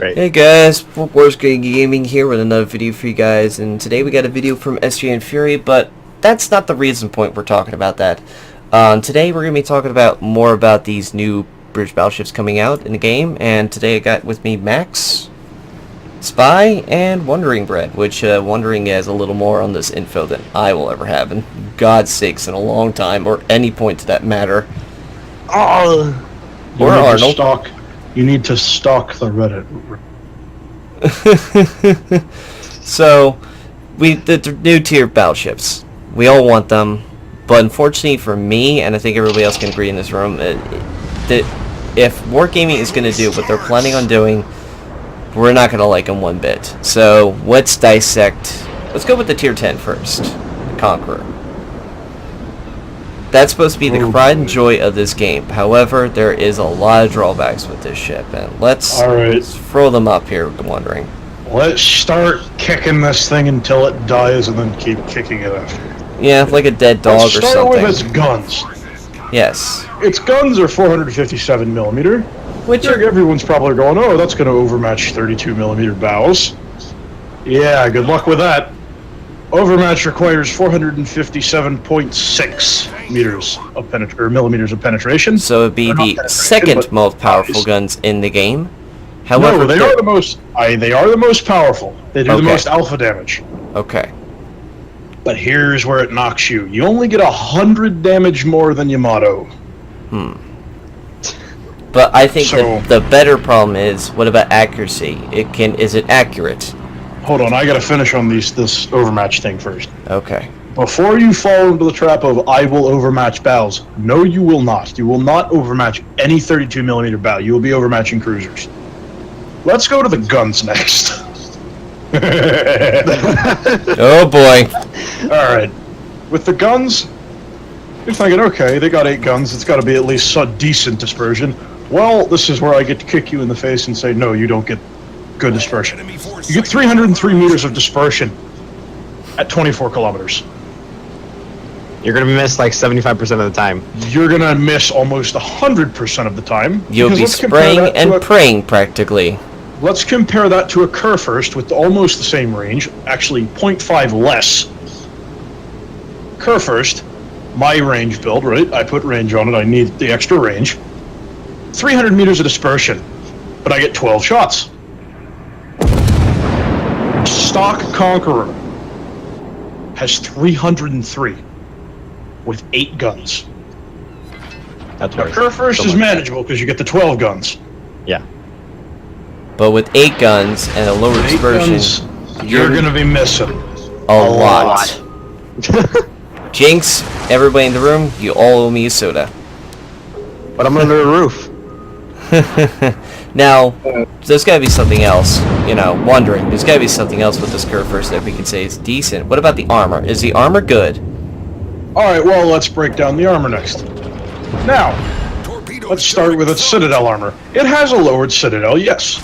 Great. Hey guys, Warships Gaming here with another video for you guys, and today we got a video from SJ and Fury, but that's not the reason point we're talking about that. Today we're going to be talking about more about these new British battleships coming out in the game, and today I got with me Max, Spy, and Wondering Bread, which Wondering has a little more on this info than I will ever have, in God's sakes, in a long time, or any point to that matter. Oh, Or Arnold. You need to stalk the Reddit. So, the new tier battleships, we all want them, but unfortunately for me, and I think everybody else can agree in this room, that if Wargaming is going to do what they're planning on doing, we're not going to like them one bit. So, let's dissect. Let's go with the tier 10 first, Conqueror. That's supposed to be the pride and joy of this game. However, there is a lot of drawbacks with this ship, and let's throw them up here, Wondering. Let's start kicking this thing until it dies and then keep kicking it after. Yeah, like a dead dog or something. Let's start with its guns. Yes. Its guns are 457mm, which everyone's probably going, oh, that's going to overmatch 32mm bows. Yeah, good luck with that. Overmatch requires 457.6 millimeters of penetration. So it'd be the second most powerful guns in the game. However, no, they are the most. They are the most powerful. They do the most alpha damage. Okay. But here's where it knocks you. You only get 100 damage more than Yamato. But I think the better problem is, what about accuracy? Is it accurate? Hold on, I gotta finish on this overmatch thing first. Okay. Before you fall into the trap of I will overmatch bows, no, you will not. You will not overmatch any 32mm bow. You will be overmatching cruisers. Let's go to the guns next. Oh boy. Alright. With the guns, you're thinking, okay, they got 8 guns, it's gotta be at least some decent dispersion. Well, this is where I get to kick you in the face and say, no, you don't get good dispersion. You get 303 meters of dispersion at 24 kilometers. You're gonna miss like 75% of the time. You're gonna miss almost 100% of the time. You'll be spraying and praying practically. Let's compare that to a Kurfürst with almost the same range, actually 0.5 less. Kurfürst, my range build, right? I put range on it, I need the extra range. 300 meters of dispersion, but I get 12 shots. Stock Conqueror has 303 with 8 guns. That's now, Kurfürst is manageable because you get the 12 guns. Yeah. But with 8 guns and a lower dispersion, you're going to be missing a lot. Jinx, everybody in the room, you all owe me a soda. But I'm under the roof. Now, there's got to be something else, Wondering. There's got to be something else with this Kurfürst that we can say is decent. What about the armor? Is the armor good? Alright, well, let's break down the armor next. Now, let's start with its Citadel armor. It has a lowered Citadel, yes.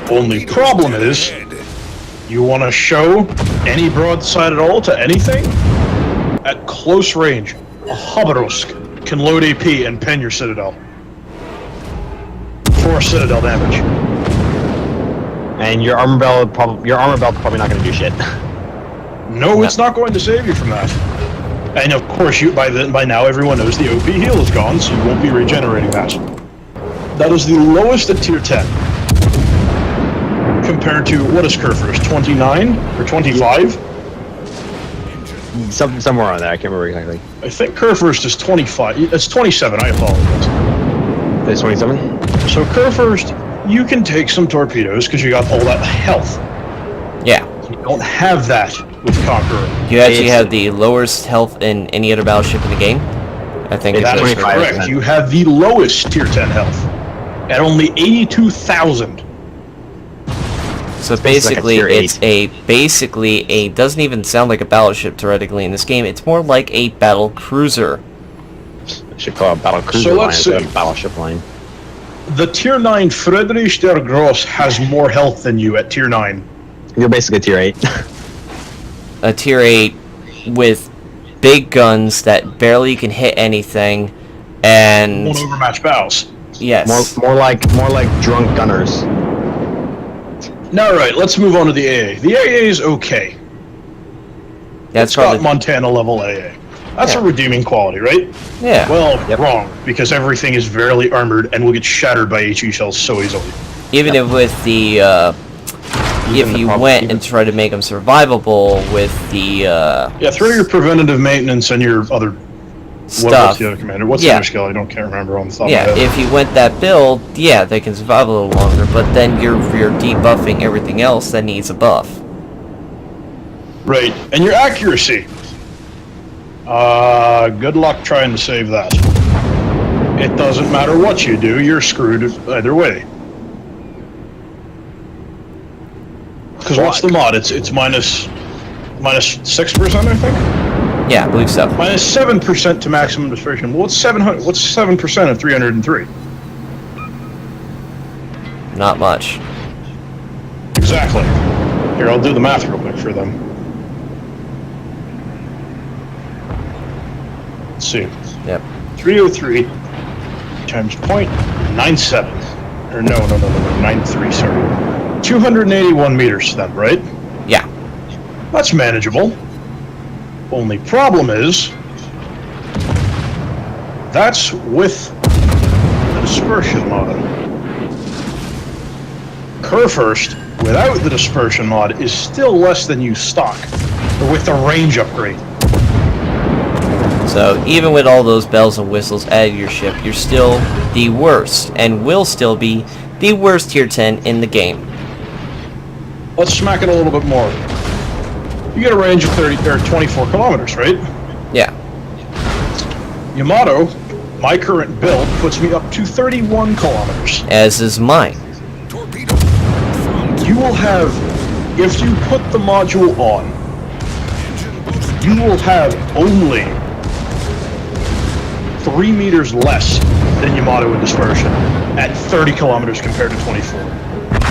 Only problem is, you want to show any broadside at all to anything? At close range, a Habarovsk can load AP and pen your Citadel. 4 Citadel damage. And your armor belt's probably not going to do shit. No, it's not going to save you from that. And of course, by now everyone knows the OP heal is gone, so you won't be regenerating that. That is the lowest at tier 10. Compared to, what is Kurfürst, 29 or 25? Somewhere on there, I can't remember exactly. I think Kurfürst is 25. It's 27, I apologize. It's 27? So Kurfürst, you can take some torpedoes because you got all that health. Yeah. You don't have that with Conqueror. You actually have the lowest health in any other battleship in the game? I think that's correct. You have the lowest tier 10 health at only 82,000. So basically, doesn't even sound like a battleship theoretically in this game. It's more like a battle cruiser. I should call it battle cruiser line instead of battleship line. The tier 9 Friedrich der Grosse has more health than you at tier 9. You're basically tier 8. A tier 8 with big guns that barely can hit anything, and won't overmatch bows. Yes. More like drunk gunners. Now, right, let's move on to the AA. The AA is okay. That's It's probably got Montana level AA. That's Yeah. a redeeming quality, right? yeah. Well, Yep. wrong, because everything is barely armored and will get shattered by HE shells so easily. Even if with the if the you prob- went even- and tried to make them survivable with the Yeah, through your preventative maintenance and your other... What's stuff, the other commander? What's Yeah. the other skill? I can't remember on the top of my yeah, head. if you went that build, yeah, they can survive a little longer. But then you're debuffing everything else that needs a buff. Right, and your accuracy. Good luck trying to save that. It doesn't matter what you do, you're screwed either way. Because what's the mod? It's minus 6%, I think. Yeah, I believe so. Minus 7% to maximum dispersion. Well, what's 700? What's 7% of 303? Not much. Exactly. Here, I'll do the math real quick for them. Let's see. Yep. 303 times 0.97. Or no, 93, sorry. 281 meters then, right? Yeah. That's manageable. Only problem is... that's with the dispersion mod. Curfirst, without the dispersion mod, is still less than you stock. But with the range upgrade. So even with all those bells and whistles added to your ship, you're still the worst, and will still be the worst tier 10 in the game. Let's smack it a little bit more. You get a range of 30 or 24 kilometers, right? Yeah. Yamato, my current build, puts me up to 31 kilometers. As is mine. You will have, if you put the module on, you will have only 3 meters less than Yamato in dispersion at 30 kilometers compared to 24.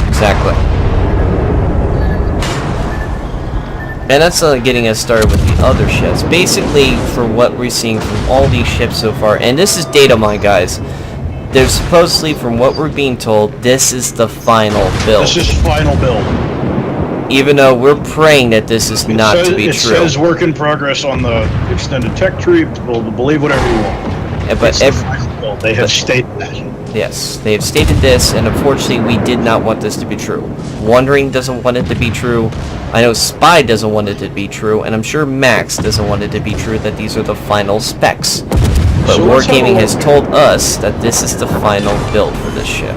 Exactly. And that's getting us started with the other ships. Basically, for what we're seeing from all these ships so far, and this is data mine, guys. There's supposedly, from what we're being told, this is the final build. This is final build. Even though we're praying that this is not to be it true. It says work in progress on the extended tech tree. We'll believe whatever you want. But It's the final build. They have stated that. Yes, they have stated this, and unfortunately we did not want this to be true. Wondering doesn't want it to be true. I know Spy doesn't want it to be true, and I'm sure Max doesn't want it to be true that these are the final specs. But So let's have a Wargaming has look. told us that this is the final build for this ship.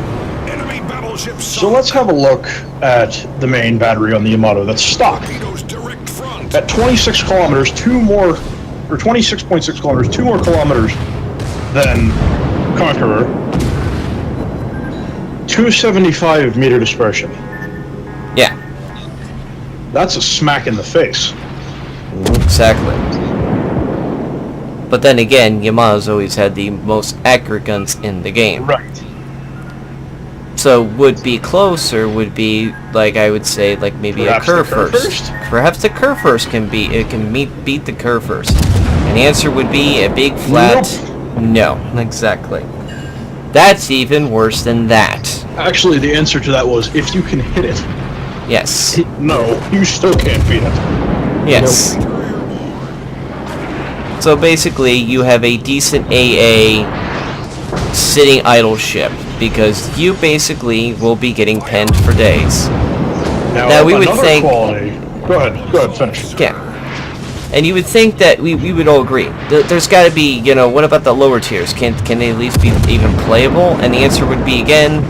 Enemy battleships. So let's have a look at the main battery on the Yamato that's stock. Torpedoes direct front. At 26 kilometers, 2 more, or 26.6 kilometers, 2 more kilometers than Conqueror. 275 meter dispersion. Yeah, That's a smack in the face. exactly. But then again, Yamato's always had the most accurate guns in the game. Right. So would be closer would be like I would say like maybe Perhaps a the Curfirst. Perhaps the Curfirst can beat the Curfirst. And the answer would be a big flat no, exactly. That's even worse than that. Actually, the answer to that was if you can hit it. Yes. No, you still can't beat it. Yes. So basically you have a decent AA sitting idle ship because you basically will be getting penned for days. Now we would another think- quality. Go ahead, finish. Yeah. And you would think that we would all agree. There's got to be, you know, what about the lower tiers? Can they at least be even playable? And the answer would be, again,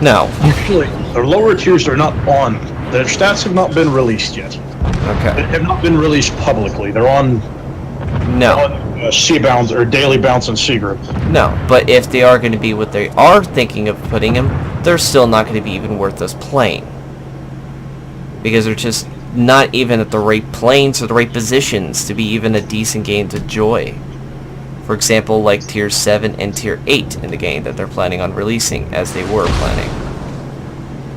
no. Actually, the lower tiers are not on. Their stats have not been released yet. They Okay. have not been released publicly. They're on No. Sea Bounce or Daily Bounce and Sea Group. No. But if they are going to be what they are thinking of putting them, they're still not going to be even worth us playing. Because they're just not even at the right planes or the right positions to be even a decent game to enjoy. For example, like Tier 7 and Tier 8 in the game that they're planning on releasing, as they were planning.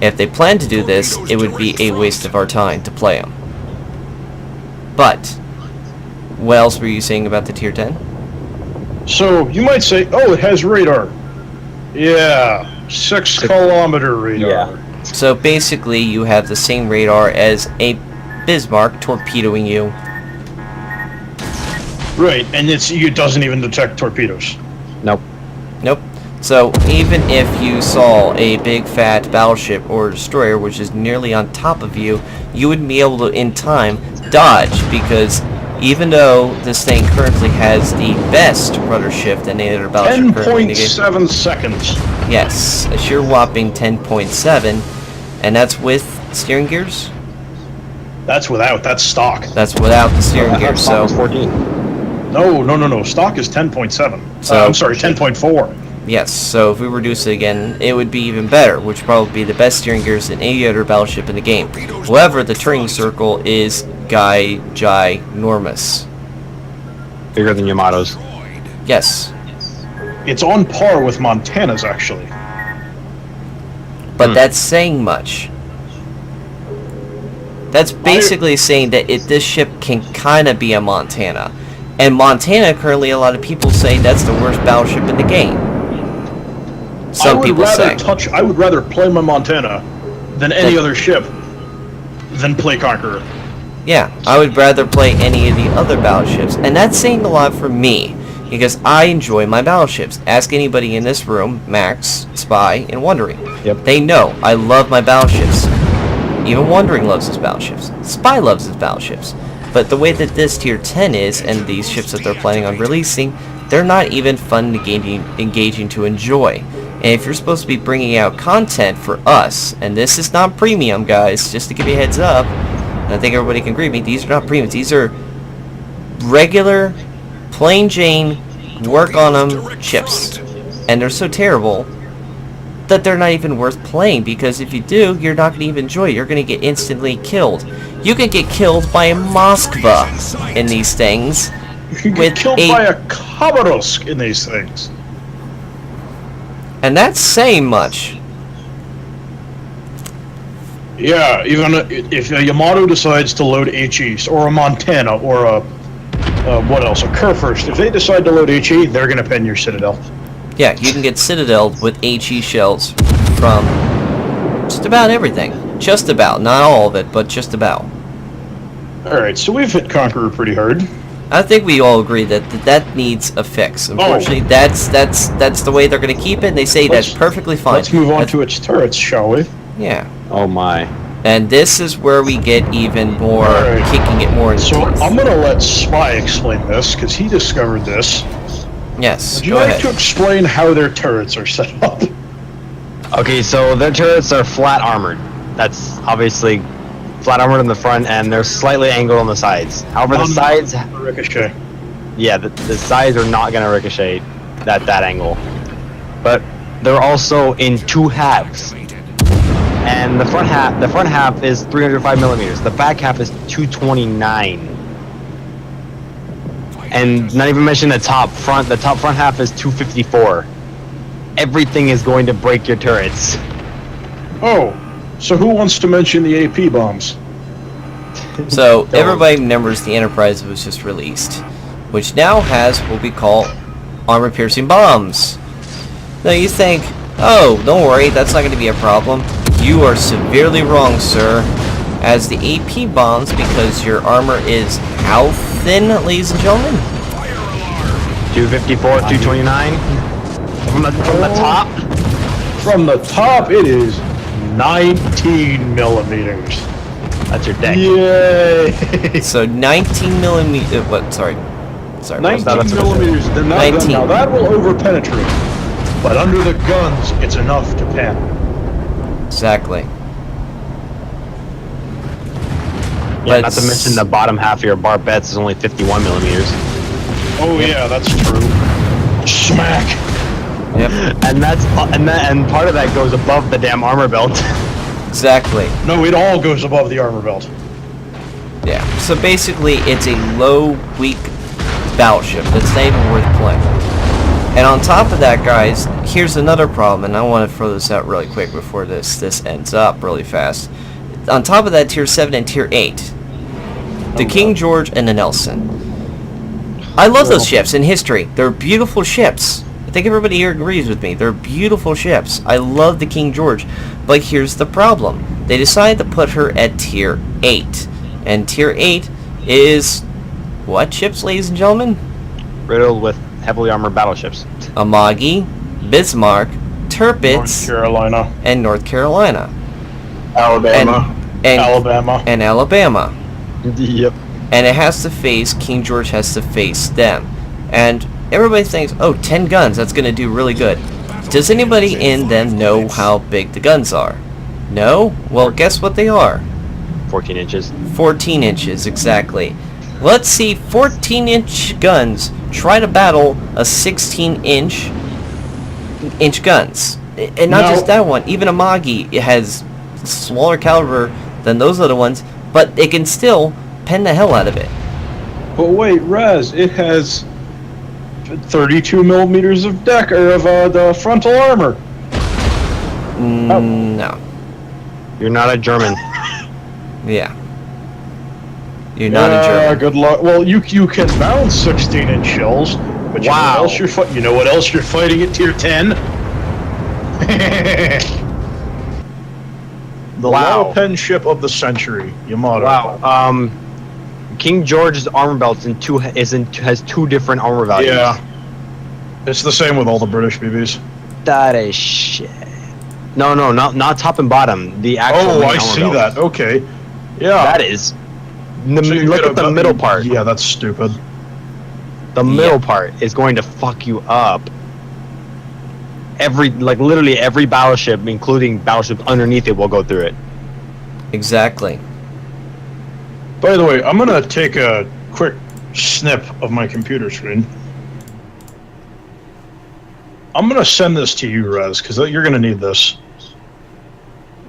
If they plan to do this, it would be a waste of our time to play them. But, what else were you saying about the Tier 10? So you might say, oh, it has radar. Yeah, 6 kilometer radar. So basically, you have the same radar as a Bismarck torpedoing you. Right, and it doesn't even detect torpedoes. Nope. Nope. So even if you saw a big fat battleship or destroyer which is nearly on top of you, you would be able to, in time, dodge, because even though this thing currently has the best rudder shift than any other battleship currently in the game. 10.7 seconds. Yes, a sheer whopping 10.7, and that's with steering gears? That's without. That's stock. That's without the steering gears, so... 14. No. Stock is 10.7. So- I'm sorry, 10.4. Yes, so if we reduce it again, it would be even better, which would probably be the best steering gears than any other battleship in the game. However, the turning circle is ginormous. Bigger than Yamato's. Yes, It's on par with Montana's, actually. but that's saying much. That's basically saying that this ship can kind of be a Montana. And Montana, currently, a lot of people say that's the worst battleship in the game. Some people say. I would rather play my Montana than any other ship than play Conqueror. Yeah, I would rather play any of the other battleships. And that's saying a lot for me, because I enjoy my battleships. Ask anybody in this room, Max, Spy, and Wondering. Yep. They know I love my battleships. Even Wondering loves his battleships. Spy loves his battleships. But the way that this Tier 10 is, and these ships that they're planning on releasing, they're not even fun engaging to enjoy. And if you're supposed to be bringing out content for us, and this is not premium, guys, just to give you a heads up, and I think everybody can agree with me, these are not premiums. These are regular, plain Jane, work on them ships. And they're so terrible that they're not even worth playing, because if you do, you're not going to even enjoy it. You're going to get instantly killed. You can get killed by a Moskva in these things. You can get With killed by a Khabarovsk in these things. And that's saying much. Yeah, even if a Yamato decides to load HE, or a Montana, or a what else? A Kurfürst. If they decide to load HE, they're going to pen your Citadel. Yeah, you can get Citadel with HE shells from just about everything. Just about. Not all of it, but just about. Alright, so we've hit Conqueror pretty hard. I think we all agree that that needs a fix. Unfortunately, that's the way they're going to keep it. And they say that's perfectly fine. Let's move on to its turrets, shall we? Yeah. Oh my. And this is where we get even more, kicking it more into So teeth. I'm going to let Spy explain this, because he discovered this. Yes, Would you go like ahead. to explain how their turrets are set up? Okay, so their turrets are flat armored. That's obviously flat armored in the front, and they're slightly angled on the sides. However, the sides, Ricochet. yeah, the sides are not going to ricochet at that angle. But they're also in two halves. And the front half is 305 millimeters. The back half is 229. And not even mention the top front. The top front half is 254. Everything is going to break your turrets. Oh, so who wants to mention the AP bombs? So, everybody remembers the Enterprise that was just released, which now has what we call armor-piercing bombs. Now you think, oh, don't worry, that's not going to be a problem. You are severely wrong, sir. As the AP bombs, because your armor is how thin, ladies and gentlemen? 254, 229. From the top. From the top, it is 19 millimeters. That's your deck. Yay! So 19 millimeter. What? Sorry. 19 that's what it millimeters. They're not 19. Now that will over-penetrate, but under the guns, it's enough to pen. Exactly. Yeah, not to mention the bottom half of your barbettes is only 51 millimeters. Oh yeah, that's true. Smack. Yep. And part of that goes above the damn armor belt. Exactly. No, it all goes above the armor belt. Yeah. So basically, it's a low, weak battleship that's not even worth playing. And on top of that, guys, here's another problem, and I want to throw this out really quick before this ends up really fast. On top of that, Tier 7 and Tier 8, the King George and the Nelson. I love those ships in history. They're beautiful ships. I think everybody here agrees with me. They're beautiful ships. I love the King George. But here's the problem. They decided to put her at Tier 8. And Tier 8 is... what ships, ladies and gentlemen? Riddled with heavily armored battleships. Amagi, Bismarck, Tirpitz, North Carolina, and North Carolina. Alabama. Alabama. And Alabama. Yep. And it has to face, King George has to face them. And everybody thinks, oh, 10 guns, that's going to do really good. Does anybody in them know how big the guns are? No? Well, guess what they are? 14 inches. 14 inches, exactly. Let's see 14-inch guns try to battle a 16-inch guns. And not just that one, even Amagi, it has smaller caliber than those other ones, but it can still pen the hell out of it. But wait, Raz, it has 32 millimeters of deck or of the frontal armor. No. You're not a German. Yeah. You're not a German. Good luck. Well, you can mount 16-inch shells, but Wow. you know what else you're fighting at Tier 10? The Wow. Lao Pen ship of the century, Yamato. Wow. King George's armor belts has two different armor values. Yeah. It's the same with all the British BBs. That is shit. No, not top and bottom. The actual Oh, main I armor see belt. that. Okay. Yeah. That is. So you Look get at the a- middle part. Yeah, that's stupid. The middle part is going to fuck you up. Literally every battleship, including battleships underneath it, will go through it. Exactly. By the way, I'm gonna take a quick snip of my computer screen. I'm gonna send this to you, Rez, because you're gonna need this.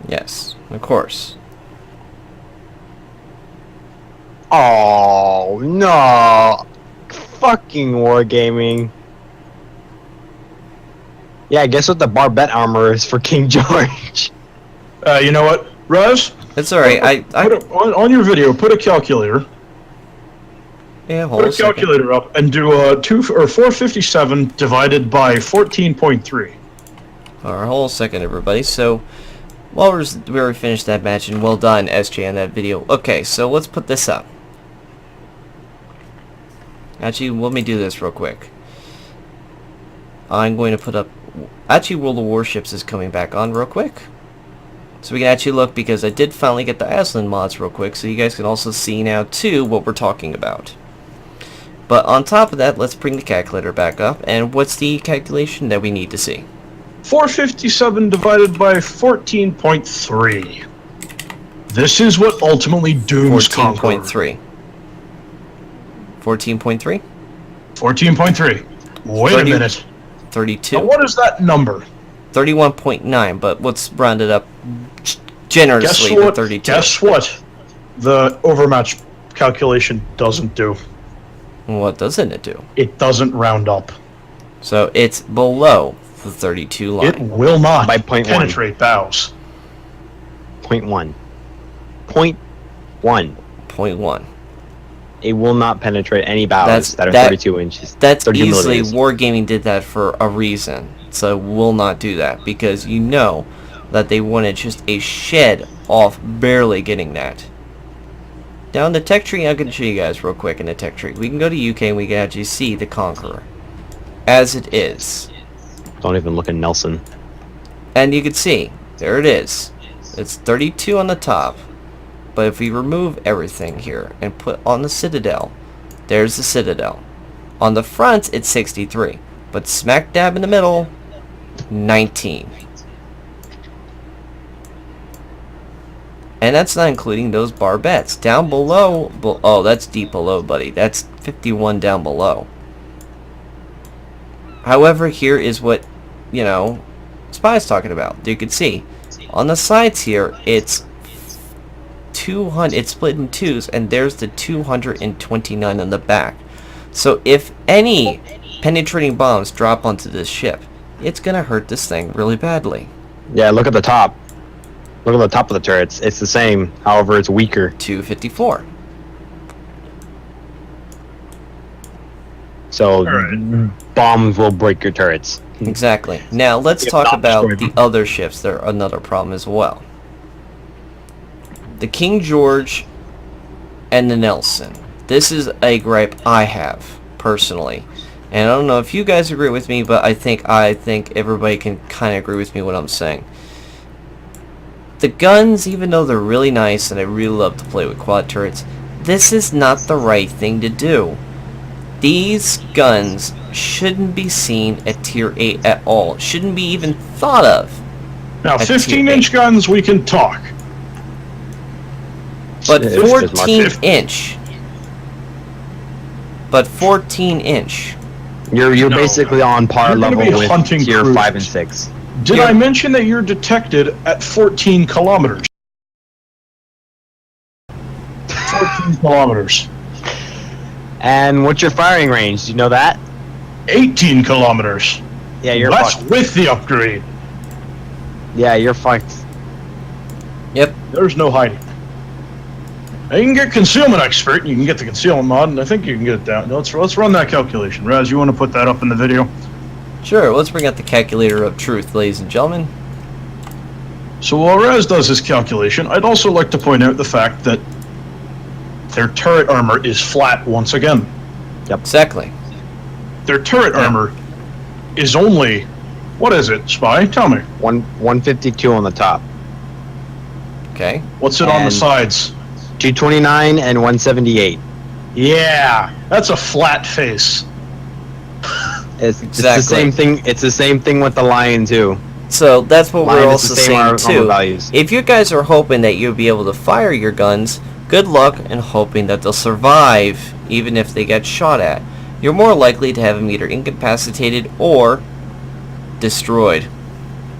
Yes, of course. Oh no! Fucking wargaming. Yeah, guess what the barbette armor is for King George? You know what, Rez? It's alright. On your video, put a calculator. Yeah, hold Put a a second. calculator up and do 457 divided by 14.3. Alright, hold a second, everybody. So, while we already finished that match, and well done, SJ, on that video. Okay, so let's put this up. Actually, let me do this real quick. I'm going to put up... Actually, World of Warships is coming back on real quick. So we can actually look, because I did finally get the Aslan mods real quick, so you guys can also see now, too, what we're talking about. But on top of that, let's bring the calculator back up, and what's the calculation that we need to see? 457 divided by 14.3. This is what ultimately dooms Conqueror. 14.3. 14.3? 14.3. Wait 30 a minute. 32? Now what is that number? 31.9, but let's round it up generously Guess to what? 32. Guess what? The overmatch calculation doesn't do. What doesn't it do? It doesn't round up. So it's below the 32 line. It will not By 0.1. penetrate bows. 0.1. 0.1. 0.1. It will not penetrate any bows that are 32 inches. That's 32 easily, millimeters. Wargaming did that for a reason. So will not do that, because you know that they wanted just a shed off barely getting that. Now in the tech tree, I'm going to show you guys real quick in the tech tree. We can go to UK and we can actually see the Conqueror as it is. Don't even look at Nelson. And you can see, there it is. It's 32 on the top. But if we remove everything here and put on the Citadel, there's the Citadel. On the front, it's 63. But smack dab in the middle, 19. And that's not including those barbettes. Down below, oh, that's deep below, buddy. That's 51 down below. However, here is what, you know, Spy's talking about. You can see, on the sides here, it's 200, it's split in twos, and there's the 229 on the back. So if any penetrating bombs drop onto this ship, it's gonna hurt this thing really badly. Yeah, look at the top. Look at the top of the turrets. It's the same, however, it's weaker. 254. So Alright. bombs will break your turrets. Exactly. Now let's If talk not about destroyed. the other ships. They're another problem as well. The King George and the Nelson. This is a gripe I have personally, and I don't know if you guys agree with me, but I think everybody can kind of agree with me what I'm saying. The guns, even though they're really nice and I really love to play with quad turrets, this is not the right thing to do. These guns shouldn't be seen at tier 8 at all. Shouldn't be even thought of. Now, At tier 15-inch 8. guns, we can talk. But It's just 14-inch. But 14-inch. You're No. basically on par You're gonna level be with hunting tier cruisers. 5 and 6. Did Yeah. I mention that you're detected at 14 kilometers? 14 kilometers. And what's your firing range? Do you know that? 18 kilometers. Yeah, you're That's fucked. with the upgrade. Yeah, you're fucked. Yep. There's no hiding. Now, you can get concealment expert. You can get the concealment mod, and I think you can get it down. Let's run that calculation. Raz, you want to put that up in the video? Sure, let's bring out the calculator of truth, ladies and gentlemen. So while Raz does his calculation, I'd also like to point out the fact that their turret armor is flat once again. Exactly. Their turret armor is only, what is it, Spy? Tell me. 152 on the top, Okay. What's it on the And- sides? 229 and 178. Yeah, that's a flat face. It's Exactly. the same thing. It's the same thing with the Lion too. So that's what Lion we're is also the same saying armor too. values. If you guys are hoping that you'll be able to fire your guns, good luck and hoping that they'll survive even if they get shot at. You're more likely to have them either incapacitated or destroyed.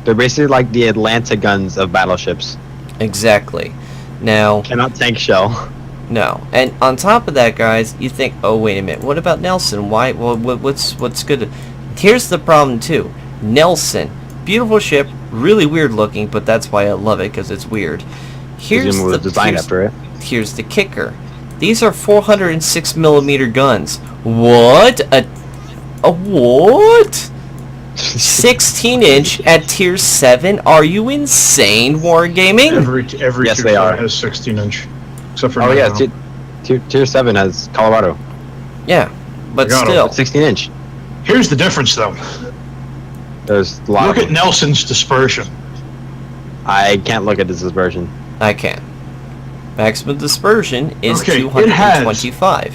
They're basically like the Atlanta guns of battleships. Exactly. Now, Cannot tank shell. no. And on top of that, guys, you think, oh, wait a minute, what about Nelson? Why? Well, what's good? Here's the problem, too. Nelson, beautiful ship, really weird looking, but that's why I love it, because it's weird. Here's It was designed after it. Here's the kicker. These are 406mm guns. What? A what? 16-inch at tier 7? Are you insane, Wargaming? Every Yes, tier they set are. has 16-inch, except for Oh yeah, Nagano. tier 7 has Colorado. Yeah, but Got 'em. still. 16-inch. Here's the difference, though. There's a lot Look of at them. Nelson's dispersion. I can't look at this version. I can. Maximum dispersion is Okay, it has- 225.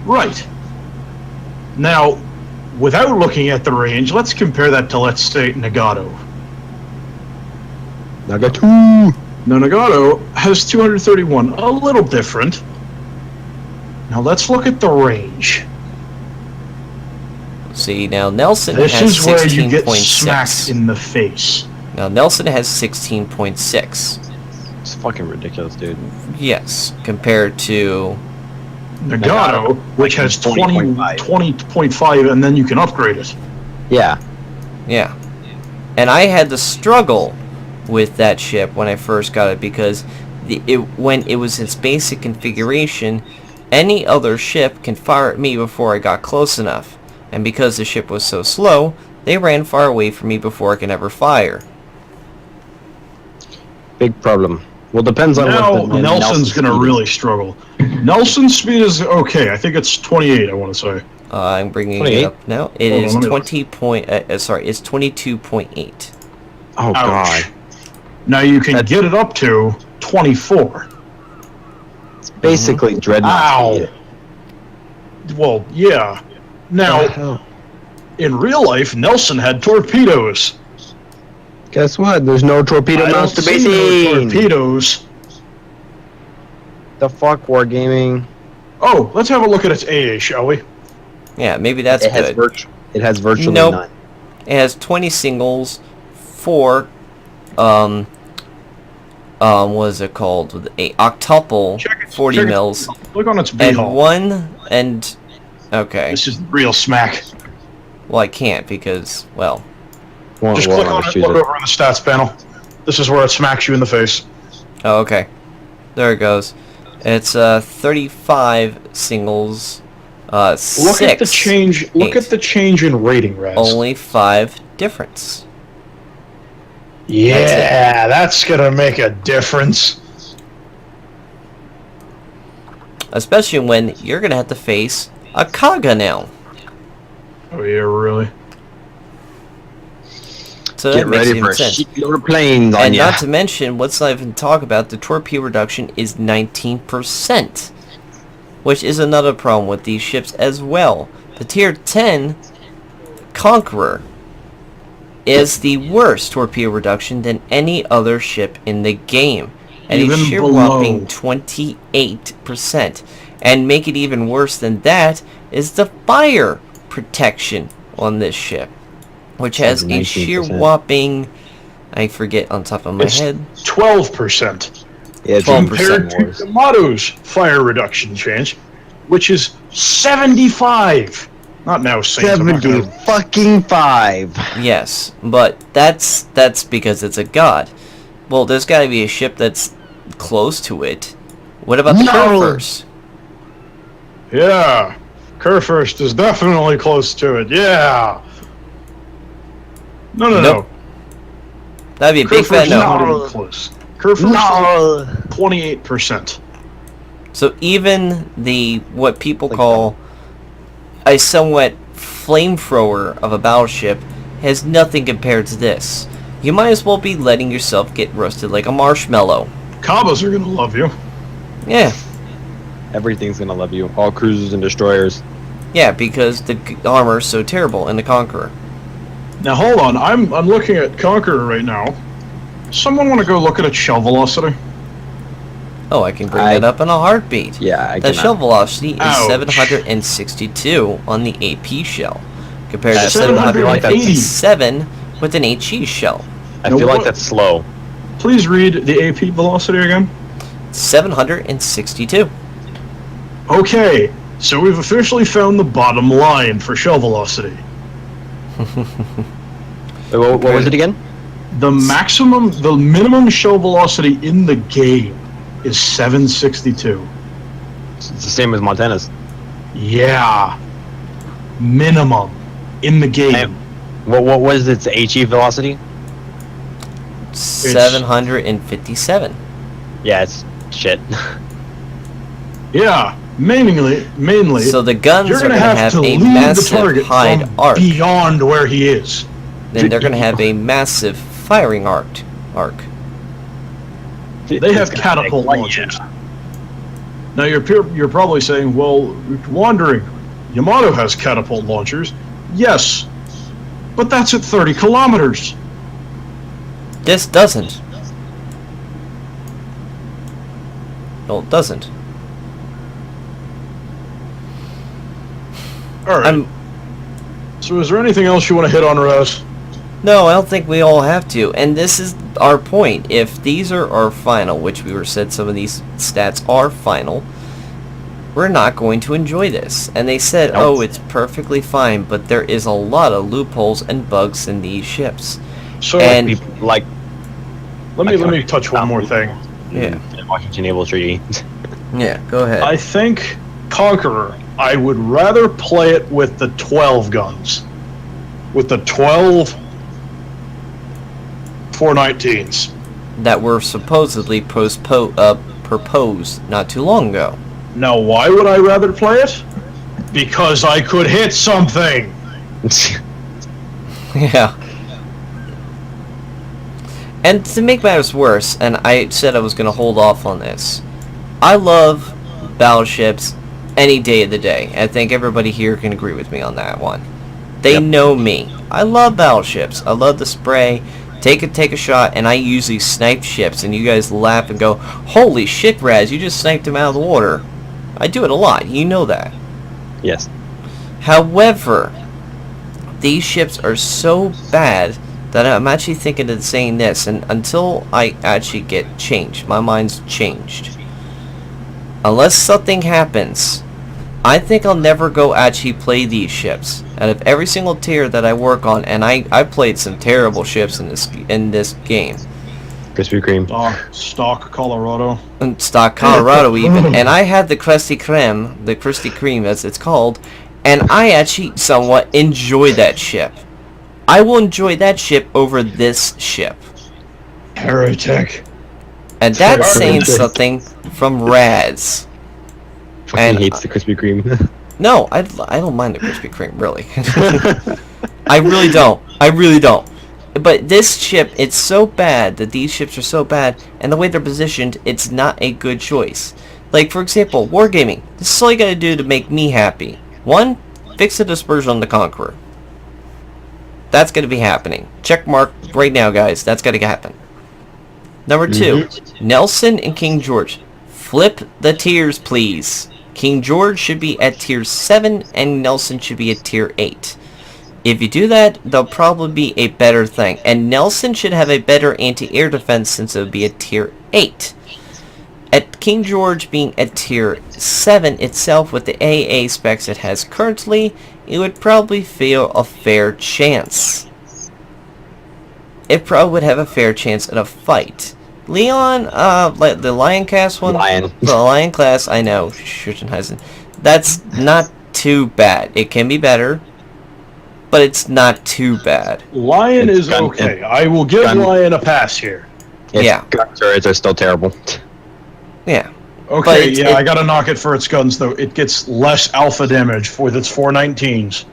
Right. Now, without looking at the range, let's compare that to, let's say, Nagato. Nagato. Now, Nagato has 231, a little different. Now, let's look at the range. See, now Nelson This has is where you get 16.6. smacked in the face. Now Nelson has 16.6. It's fucking ridiculous, dude. Yes, compared to Nagato, which has 20.5. 20.5, and then you can upgrade it. Yeah. yeah. And I had to struggle with that ship when I first got it because when it was its basic configuration, any other ship can fire at me before I got close enough. And because the ship was so slow, they ran far away from me before I could ever fire. Big problem. Well, depends on Now, what the Nelson's going to speed is. really struggle. Nelson's speed is okay. I think it's 28, I want to say. I'm bringing 28? it up now. It Hold is on, let me look. 20 point. Sorry, it's 22.8. Oh Ouch. god. Now you can That's- get it up to 24. It's basically dreadnought Ow. speed. Well, yeah. Now, in real life, Nelson had torpedoes. Guess what? There's no torpedo I don't monster see base. no torpedoes. The fuck, Wargaming? Oh, let's have a look at its AA, shall we? Yeah, maybe that's It has, good. it has virtually Nope. none. It has 20 singles, 4, what is it called? A octuple, Check it- 40 check it- mils, Look on its and B-hull. 1, and, okay. This is real smack. Well, I can't because, well, Just click on it, look over on the stats panel. This is where it smacks you in the face. oh, okay. There it goes. It's 35 singles, Look at the change. Look at the change in rating, Raz. Only 5 difference. Yeah, that's gonna make a difference. Especially when you're gonna have to face a Kaga now. Oh yeah, really? So Get that makes ready even for a sense. shitload of planes on And ya. not to mention, let's not even talk about the torpedo reduction is 19%. Which is another problem with these ships as well. The Tier 10 Conqueror is the worst torpedo reduction than any other ship in the game. And Even a sheer below. whopping 28%. And make it even worse than that is the fire protection on this ship. Which has a sheer 19%. whopping, I forget on top of my It's head. 12%. Yeah, it's 12% Compared to worse. Yamato's fire reduction change, which is 75. Not now, Saints. I'm not 70 gonna- fucking 5. Yes, but that's because it's a god. Well, there's got to be a ship that's close to it. What about the No! Kurfürst? Yeah, Kurfürst is definitely close to it. Yeah. No. Nope. That'd be a big Kurfürst fat is no. not even close. Kurfürst is 28%. So even the what people call a somewhat flamethrower of a battleship has nothing compared to this. You might as well be letting yourself get roasted like a marshmallow. Kabas are gonna love you. Yeah. Everything's gonna love you. All cruisers and destroyers. Yeah, because the armor is so terrible in the Conqueror. Now hold on, I'm looking at Conqueror right now. Someone want to go look at its shell velocity? Oh, I can bring I- that up in a heartbeat. Yeah, I The cannot. shell velocity is Ouch. 762 on the AP shell, compared to 780. 757 with an HE shell. I No, feel like what- that's slow. Please read the AP velocity again. 762. Okay, so we've officially found the bottom line for shell velocity. Wait, what was it again? The minimum shell velocity in the game is 762. It's the same as Montana's. Yeah. Minimum in the game. And what was its HE velocity? 757. Yeah, it's shit. Yeah, mainly. So the guns you're are gonna going to have have to a leave the massive target hide from arc. beyond where he is. Then they're going to have a massive firing arc. They have catapult launchers. Now you're probably saying, well, wondering, Yamato has catapult launchers. Yes, but that's at 30 kilometers. This doesn't. No, it doesn't. All right. So is there anything else you want to hit on, Raz? No, I don't think we all have to. And this is our point. If these are our final, which we were said some of these stats are final, we're not going to enjoy this. And they said, Nope. oh, it's perfectly fine, but there is a lot of loopholes and bugs in these ships. So And- Like let me touch one more thing. Yeah. the Washington Naval Treaty. Yeah, go ahead. I think Conqueror, I would rather play it with the 12 guns. With the 12 419s. that were supposedly proposed not too long ago. Now, why would I rather play it? Because I could hit something. Yeah. And to make matters worse, and I said I was going to hold off on this, I love battleships any day of the day. I think everybody here can agree with me on that one. They Yep. know me. I love battleships. I love the spray. Take a shot, and I usually snipe ships, and you guys laugh and go, holy shit, Raz, you just sniped him out of the water. I do it a lot. You know that. Yes. However, these ships are so bad that I'm actually thinking of saying this, and until I actually get changed, my mind's changed. Unless something happens, I think I'll never go actually play these ships. Out of every single tier that I work on, and I played some terrible ships in this game. Krispy Kreme. Stock Colorado. And stock Colorado even, and I had the Krusty Kreme as it's called, and I actually somewhat enjoy that ship. I will enjoy that ship over this ship. Heretic. And that's saying Heretic. something from Raz. Fucking And hates the Krispy Kreme. No, I don't mind the Krispy Kreme, really. I really don't. I really don't. But this ship, it's so bad that these ships are so bad, and the way they're positioned, it's not a good choice. Like, for example, Wargaming. This is all you gotta do to make me happy. 1, fix the dispersion on the Conqueror. That's gonna be happening. Check mark right now, guys. That's gotta happen. Number 2, Nelson and King George. Flip the tiers, please. King George should be at tier 7, and Nelson should be at tier 8. If you do that, they'll probably be a better thing. And Nelson should have a better anti-air defense since it would be a tier 8. At King George being at tier 7 itself with the AA specs it has currently, it would probably feel a fair chance. It probably would have a fair chance in a fight. Leon, the Lion class one? The Lion class, I know, Schutzenheisen. That's not too bad. It can be better, but it's not too bad. Lion is okay. I will give Lion a pass here. Yeah. Gun turrets are still terrible. Yeah. Okay, yeah, I gotta knock it for its guns, though. It gets less alpha damage with its 419s.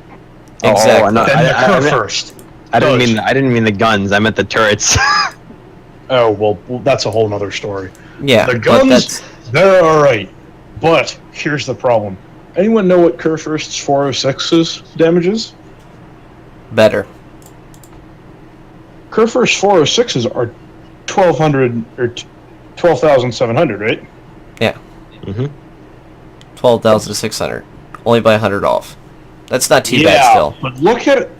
Exactly. Than the Kurfürst. I didn't mean the guns. I meant the turrets. Oh, well, that's a whole nother story. Yeah. The guns, they're alright. But here's the problem. Anyone know what Kurfürst's 406's damage is? Better. Kurfürst's 406's are 1,200 or 12,700, right? Yeah. 12,600. Only by 100 off. That's not too bad still. But look at...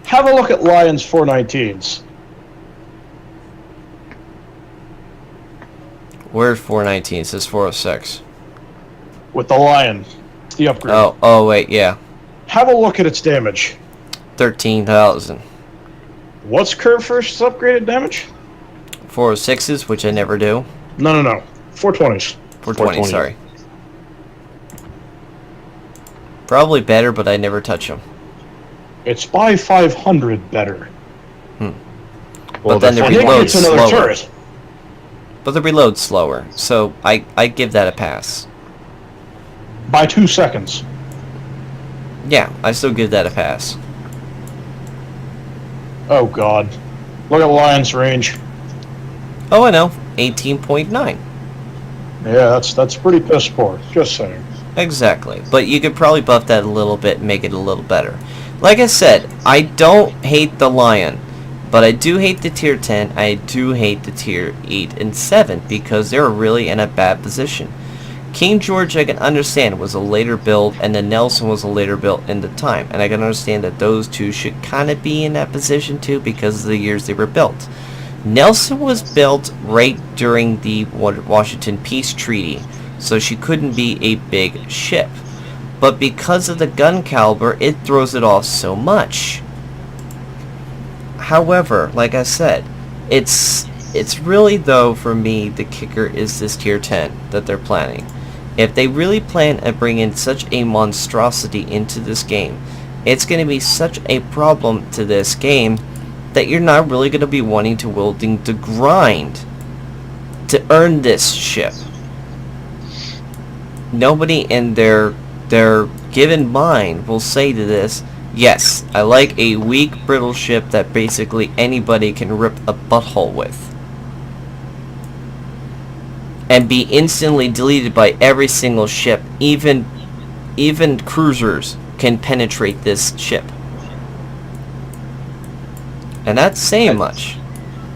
Have a look at Lion's 419s. Where's 419? It says 406. With the Lion. It's the upgrade. Oh wait, yeah. Have a look at its damage. 13,000. What's Kurfürst's upgraded damage? 406s, which I never do. No. 420s. 420, sorry. Probably better, but I never touch them. It's by 500 better. But then they I think reload it's another slower. turret. But they reload slower, so I give that a pass. By 2 seconds. Yeah, I still give that a pass. Oh god. Look at Lion's range. Oh, I know. 18.9. Yeah, that's pretty piss poor. Just saying. Exactly. But you could probably buff that a little bit and make it a little better. Like I said, I don't hate the Lion. But I do hate the tier 10, I do hate the tier 8 and 7 because they're really in a bad position. King George I can understand was a later build and then Nelson was a later build in the time. And I can understand that those two should kind of be in that position too because of the years they were built. Nelson was built right during the Washington Peace Treaty, so she couldn't be a big ship. But because of the gun caliber, it throws it off so much. However, like I said, it's really, though, for me, the kicker is this tier 10 that they're planning. If they really plan on bringing such a monstrosity into this game, it's going to be such a problem to this game that you're not really going to be wanting to willing to grind to earn this ship. Nobody in their given mind will say to this, yes, I like a weak, brittle ship that basically anybody can rip a butthole with. And be instantly deleted by every single ship. Even cruisers can penetrate this ship. And that's saying much.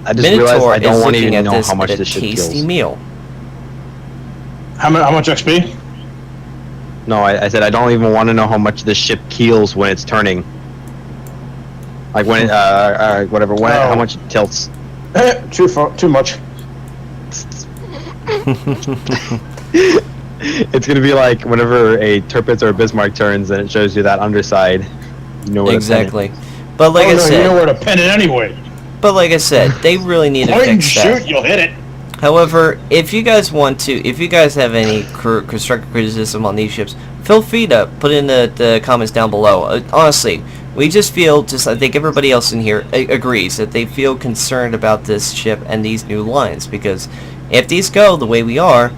I just realized I don't want to even know how much this this ship tasty kills. meal. How much XP? No, I said I don't even want to know how much this ship keels when it's turning. Like when it, whatever, how much it tilts. Too much. It's gonna be like whenever a Tirpitz or a Bismarck turns and it shows you that underside. You know where Exactly. But like I You know said, where to pin it anyway. But like I said, they really need to Point and fix that. shoot, you'll hit it. However, if you guys have any constructive criticism on these ships, feel free to put in the comments down below. Honestly, we just feel, I think everybody else in here agrees, that they feel concerned about this ship and these new lines, because if these go the way we are,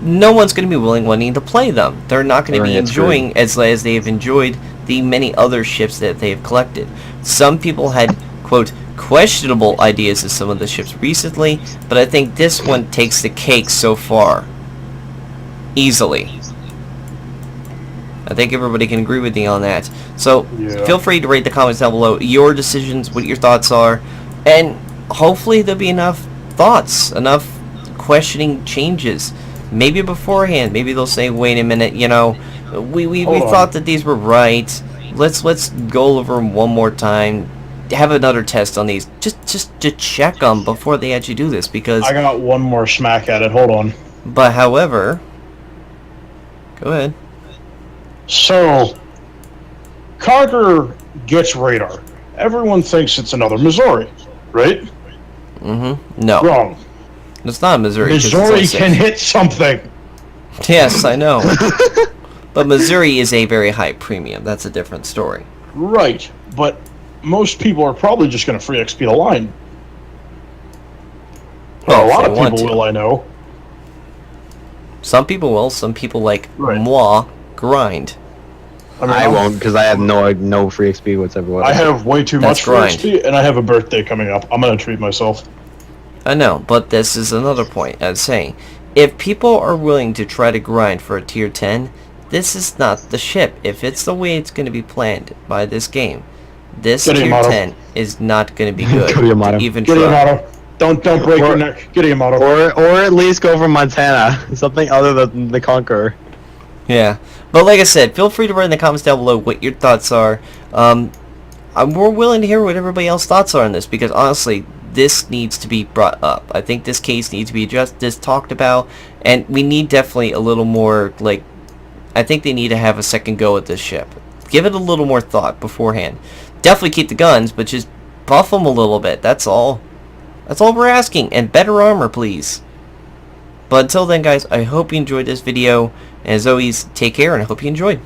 no one's going to be wanting to play them. They're not going to be enjoying as they have enjoyed the many other ships that they have collected. Some people had, quote, questionable ideas of some of the ships recently, but I think this one takes the cake so far. Easily. I think everybody can agree with me on that. So, feel free to rate the comments down below your decisions, what your thoughts are, and hopefully there'll be enough thoughts, enough questioning changes. Maybe beforehand, maybe they'll say, wait a minute, you know, we thought that these were right. Let's go over them one more time. Have another test on these, just to check them before they actually do this, because I got one more smack at it. Hold on. But however, go ahead. So, Conqueror gets radar. Everyone thinks it's another Missouri, right? Mm-hmm. No. Wrong. It's not Missouri. Missouri can hit something. Yes, I know. But Missouri is a very high premium. That's a different story. Right, but most people are probably just going to free XP the line. Well, a lot if of they want people to. will, I know. Some people will. Some people, like Right. moi, grind. I won't, because I have no free XP whatsoever. I have way too That's much for grind. XP, and I have a birthday coming up. I'm going to treat myself. I know, but this is another point. I was saying, if people are willing to try to grind for a tier 10, this is not the ship. If it's the way it's going to be planned by this game, this Get tier Yamato. 10 is not going to be good. Get Yamato. To even Get try. Yamato. Don't break your neck. Get Yamato. Or at least go for Montana, something other than the Conqueror. Yeah, but like I said, feel free to write in the comments down below what your thoughts are. We're willing to hear what everybody else's thoughts are on this, because honestly, this needs to be brought up. I think this case needs to be talked about, and we need definitely a little more, like, I think they need to have a second go at this ship. Give it a little more thought beforehand. Definitely keep the guns, but just buff them a little bit. That's all. That's all we're asking, and better armor, please. But until then, guys, I hope you enjoyed this video. As always, take care, and I hope you enjoyed.